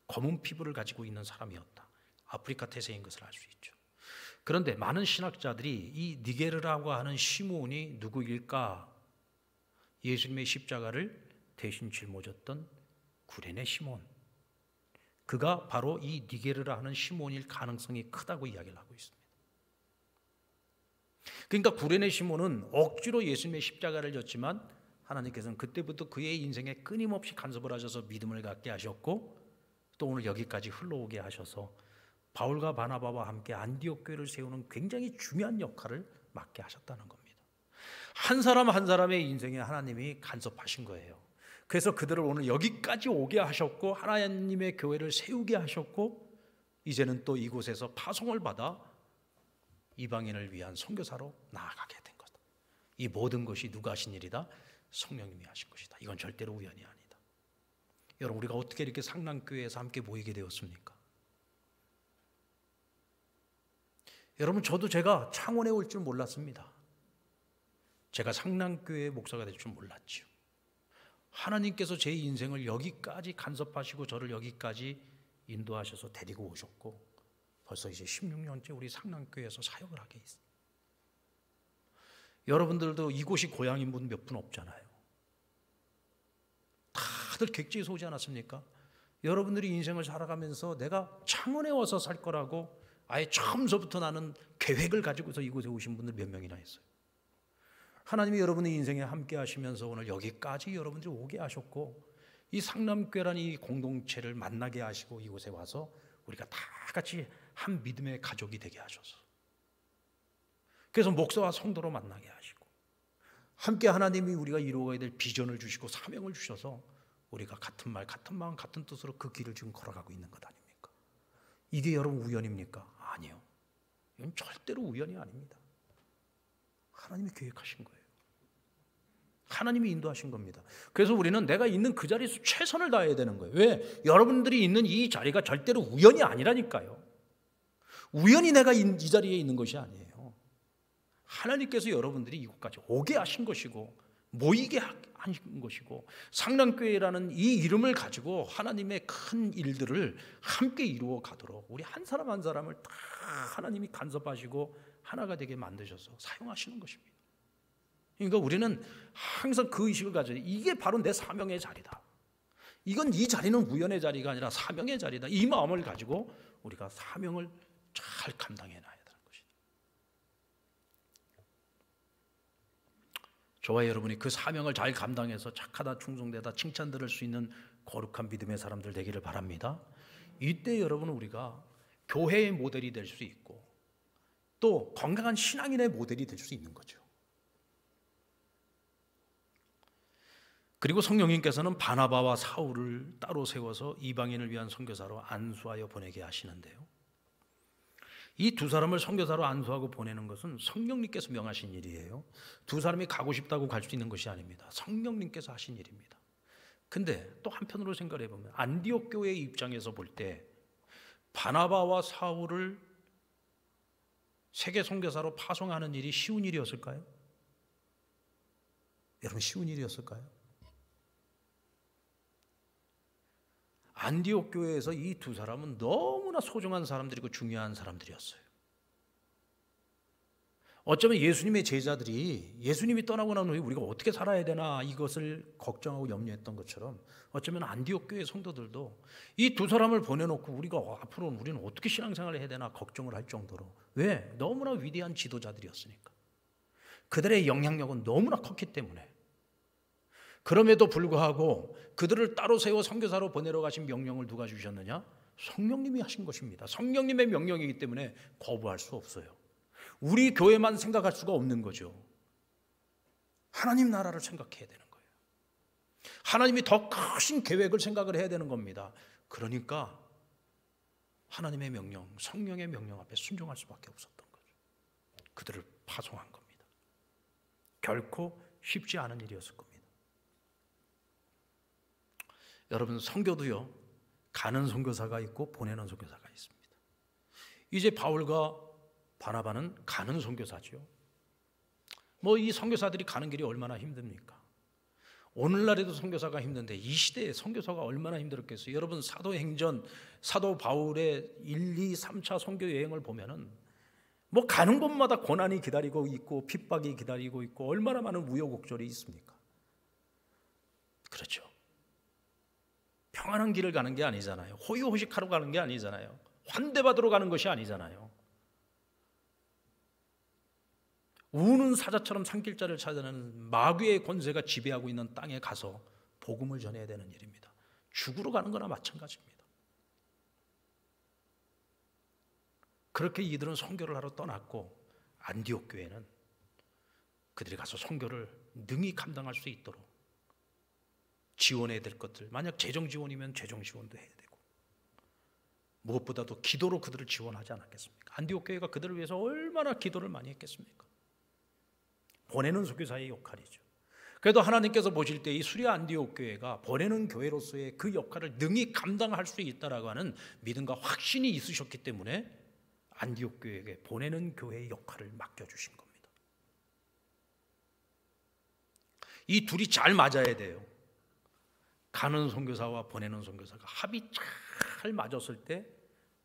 검은 피부를 가지고 있는 사람이었다. 아프리카 태세인 것을 알 수 있죠. 그런데 많은 신학자들이 이 니게르라고 하는 시몬이 누구일까? 예수님의 십자가를 대신 짊어졌던 구레네 시몬, 그가 바로 이 니게르라 하는 시몬일 가능성이 크다고 이야기를 하고 있습니다. 그러니까 구레네 시몬은 억지로 예수님의 십자가를 졌지만 하나님께서는 그때부터 그의 인생에 끊임없이 간섭을 하셔서 믿음을 갖게 하셨고 또 오늘 여기까지 흘러오게 하셔서 바울과 바나바와 함께 안디옥 교회를 세우는 굉장히 중요한 역할을 맡게 하셨다는 겁니다. 한 사람 한 사람의 인생에 하나님이 간섭하신 거예요. 그래서 그들을 오늘 여기까지 오게 하셨고 하나님의 교회를 세우게 하셨고 이제는 또 이곳에서 파송을 받아 이방인을 위한 선교사로 나아가게 된 거다. 이 모든 것이 누가 하신 일이다? 성령님이 하신 것이다. 이건 절대로 우연이 아니다. 여러분, 우리가 어떻게 이렇게 상남교회에서 함께 모이게 되었습니까? 여러분, 저도 제가 창원에 올 줄 몰랐습니다. 제가 상남교회 목사가 될 줄 몰랐죠. 하나님께서 제 인생을 여기까지 간섭하시고 저를 여기까지 인도하셔서 데리고 오셨고 벌써 이제 16년째 우리 상남교회에서 사역을 하게 있습니다. 여러분들도 이곳이 고향인 분 몇 분 없잖아요. 다들 객지에서 오지 않았습니까? 여러분들이 인생을 살아가면서 내가 창원에 와서 살 거라고 아예 처음서부터 나는 계획을 가지고서 이곳에 오신 분들 몇 명이나 있어요. 하나님이 여러분의 인생에 함께 하시면서 오늘 여기까지 여러분들이 오게 하셨고 이 상남교회라는 이 공동체를 만나게 하시고 이곳에 와서 우리가 다 같이 한 믿음의 가족이 되게 하셔서 그래서 목사와 성도로 만나게 하시고 함께 하나님이 우리가 이루어가야 될 비전을 주시고 사명을 주셔서 우리가 같은 말 같은 마음 같은 뜻으로 그 길을 지금 걸어가고 있는 것 아닙니까? 이게 여러분 우연입니까? 아니요. 이건 절대로 우연이 아닙니다. 하나님이 계획하신 거예요. 하나님이 인도하신 겁니다. 그래서 우리는 내가 있는 그 자리에서 최선을 다해야 되는 거예요. 왜? 여러분들이 있는 이 자리가 절대로 우연이 아니라니까요. 우연히 내가 이 자리에 있는 것이 아니에요. 하나님께서 여러분들이 이곳까지 오게 하신 것이고 모이게 하신 것이고 상남교회라는 이 이름을 가지고 하나님의 큰 일들을 함께 이루어 가도록 우리 한 사람 한 사람을 다 하나님이 간섭하시고 하나가 되게 만드셔서 사용하시는 것입니다. 그러니까 우리는 항상 그 의식을 가져야 돼. 이게 바로 내 사명의 자리다. 이건 이 자리는 우연의 자리가 아니라 사명의 자리다. 이 마음을 가지고 우리가 사명을 잘 감당해 놔야 되는 것이다. 저와 여러분이 그 사명을 잘 감당해서 착하다, 충성되다, 칭찬 들을 수 있는 거룩한 믿음의 사람들 되기를 바랍니다. 이때 여러분은 우리가 교회의 모델이 될 수 있고 또 건강한 신앙인의 모델이 될 수 있는 거죠. 그리고 성령님께서는 바나바와 사울을 따로 세워서 이방인을 위한 선교사로 안수하여 보내게 하시는데요, 이 두 사람을 선교사로 안수하고 보내는 것은 성령님께서 명하신 일이에요. 두 사람이 가고 싶다고 갈 수 있는 것이 아닙니다. 성령님께서 하신 일입니다. 근데 또 한편으로 생각해 보면 안디옥 교회의 입장에서 볼 때 바나바와 사울을 세계 선교사로 파송하는 일이 쉬운 일이었을까요? 여러분, 쉬운 일이었을까요? 안디옥 교회에서 이 두 사람은 너무나 소중한 사람들이고 중요한 사람들이었어요. 어쩌면 예수님의 제자들이 예수님이 떠나고 난 후에 우리가 어떻게 살아야 되나 이것을 걱정하고 염려했던 것처럼 어쩌면 안디옥 교회 성도들도 이 두 사람을 보내놓고 우리가 앞으로는 우리는 어떻게 신앙생활을 해야 되나 걱정을 할 정도로, 왜? 너무나 위대한 지도자들이었으니까. 그들의 영향력은 너무나 컸기 때문에. 그럼에도 불구하고 그들을 따로 세워 선교사로 보내러 가신 명령을 누가 주셨느냐? 성령님이 하신 것입니다. 성령님의 명령이기 때문에 거부할 수 없어요. 우리 교회만 생각할 수가 없는 거죠. 하나님 나라를 생각해야 되는 거예요. 하나님이 더 크신 계획을 생각을 해야 되는 겁니다. 그러니까 하나님의 명령, 성령의 명령 앞에 순종할 수밖에 없었던 거죠. 그들을 파송한 겁니다. 결코 쉽지 않은 일이었을 겁니다. 여러분, 선교도요, 가는 선교사가 있고 보내는 선교사가 있습니다. 이제 바울과 바나바는 가는 선교사죠. 이 선교사들이 가는 길이 얼마나 힘듭니까? 오늘날에도 선교사가 힘든데 이 시대에 선교사가 얼마나 힘들었겠어요. 여러분, 사도행전, 사도 바울의 1, 2, 3차 선교 여행을 보면은 가는 곳마다 고난이 기다리고 있고 핍박이 기다리고 있고 얼마나 많은 우여곡절이 있습니까? 그렇죠. 평안한 길을 가는 게 아니잖아요. 호의호식하러 가는 게 아니잖아요. 환대받으러 가는 것이 아니잖아요. 우는 사자처럼 산길자를 찾아내는 마귀의 권세가 지배하고 있는 땅에 가서 복음을 전해야 되는 일입니다. 죽으러 가는 거나 마찬가지입니다. 그렇게 이들은 선교를 하러 떠났고 안디옥 교회는 그들이 가서 선교를 능히 감당할 수 있도록 지원해야 될 것들, 만약 재정 지원이면 재정 지원도 해야 되고 무엇보다도 기도로 그들을 지원하지 않았겠습니까? 안디옥 교회가 그들을 위해서 얼마나 기도를 많이 했겠습니까? 보내는 선교사의 역할이죠. 그래도 하나님께서 보실 때 이 수리아 안디옥 교회가 보내는 교회로서의 그 역할을 능히 감당할 수 있다라고 하는 믿음과 확신이 있으셨기 때문에 안디옥 교회에게 보내는 교회의 역할을 맡겨주신 겁니다. 이 둘이 잘 맞아야 돼요. 가는 선교사와 보내는 선교사가 합이 잘 맞았을 때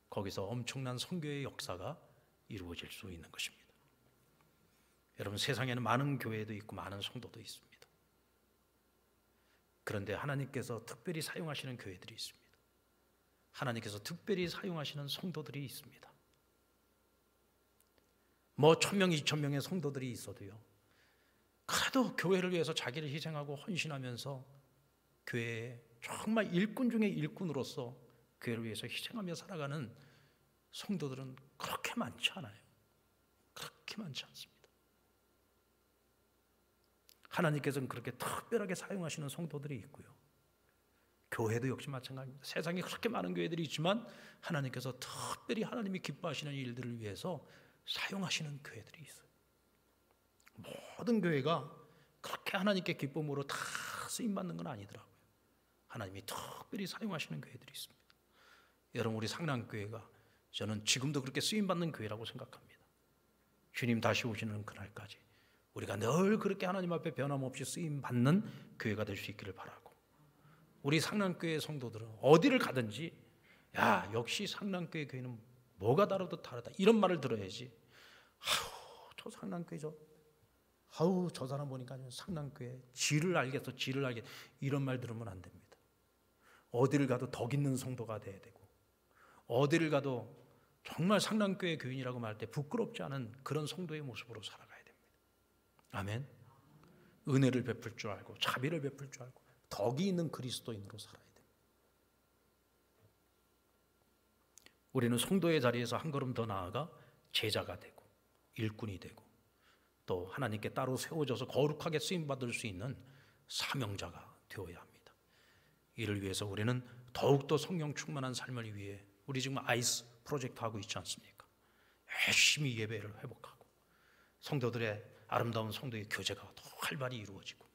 거기서 엄청난 선교의 역사가 이루어질 수 있는 것입니다. 여러분, 세상에는 많은 교회도 있고 많은 성도도 있습니다. 그런데 하나님께서 특별히 사용하시는 교회들이 있습니다. 하나님께서 특별히 사용하시는 성도들이 있습니다. 1000명, 2000명의 성도들이 있어도요, 그래도 교회를 위해서 자기를 희생하고 헌신하면서 교회의 정말 일꾼 중에 일꾼으로서 교회를 위해서 희생하며 살아가는 성도들은 그렇게 많지 않아요. 그렇게 많지 않습니다. 하나님께서는 그렇게 특별하게 사용하시는 성도들이 있고요, 교회도 역시 마찬가지입니다. 세상에 그렇게 많은 교회들이 있지만 하나님께서 특별히 하나님이 기뻐하시는 일들을 위해서 사용하시는 교회들이 있어요. 모든 교회가 그렇게 하나님께 기쁨으로 다 쓰임받는 건 아니더라고요. 하나님이 특별히 사용하시는 교회들이 있습니다. 여러분, 우리 상랑교회가 저는 지금도 그렇게 쓰임받는 교회라고 생각합니다. 주님 다시 오시는 그날까지 우리가 늘 그렇게 하나님 앞에 변함없이 쓰임받는 교회가 될 수 있기를 바라고, 우리 상랑교회 성도들은 어디를 가든지 역시 상랑교회 교회는 뭐가 다르도 다르다 이런 말을 들어야지, 저 상랑교회 저 사람 보니까 상랑교회 지를 알겠어 이런 말 들으면 안 됩니다. 어디를 가도 덕 있는 성도가 돼야 되고, 어디를 가도 정말 상랑교회 교인이라고 말할 때 부끄럽지 않은 그런 성도의 모습으로 살아가야 됩니다. 아멘. 은혜를 베풀 줄 알고 자비를 베풀 줄 알고 덕이 있는 그리스도인으로 살아야 됩니다. 우리는 성도의 자리에서 한 걸음 더 나아가 제자가 되고 일꾼이 되고 또 하나님께 따로 세워져서 거룩하게 쓰임받을 수 있는 사명자가 되어야 합니다. 이를 위해서 우리는 더욱더 성령 충만한 삶을 위해 우리 지금 아이스 프로젝트 하고 있지 않습니까? 열심히 예배를 회복하고 성도들의 아름다운 성도의 교제가 더 활발히 이루어지고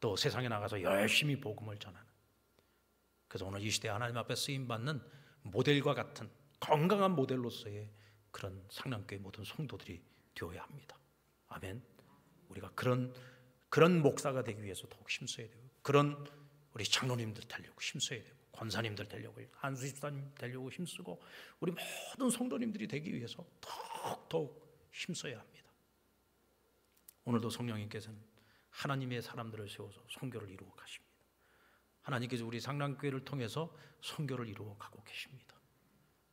또 세상에 나가서 열심히 복음을 전하는, 그래서 오늘 이 시대에 하나님 앞에 쓰임받는 모델과 같은 건강한 모델로서의 그런 상랑교회 모든 성도들이 되어야 합니다. 아멘. 우리가 그런 목사가 되기 위해서 더욱 힘써야 되고, 그런 우리 장로님들 되려고 힘써야 되고, 권사님들 되려고, 한수 집사님 되려고 힘쓰고, 우리 모든 성도님들이 되기 위해서 더욱 힘써야 합니다. 오늘도 성령님께서는 하나님의 사람들을 세워서 선교를 이루어 가십니다. 하나님께서 우리 상랑교회를 통해서 선교를 이루어 가고 계십니다.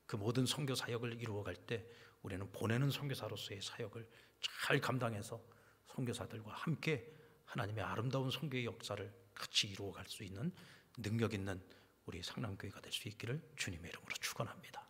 그 모든 선교 사역을 이루어 갈 때 우리는 보내는 선교사로서의 사역을 잘 감당해서 선교사들과 함께 하나님의 아름다운 선교의 역사를 같이 이루어 갈 수 있는 능력 있는 우리 상랑교회가 될 수 있기를 주님의 이름으로 축원합니다.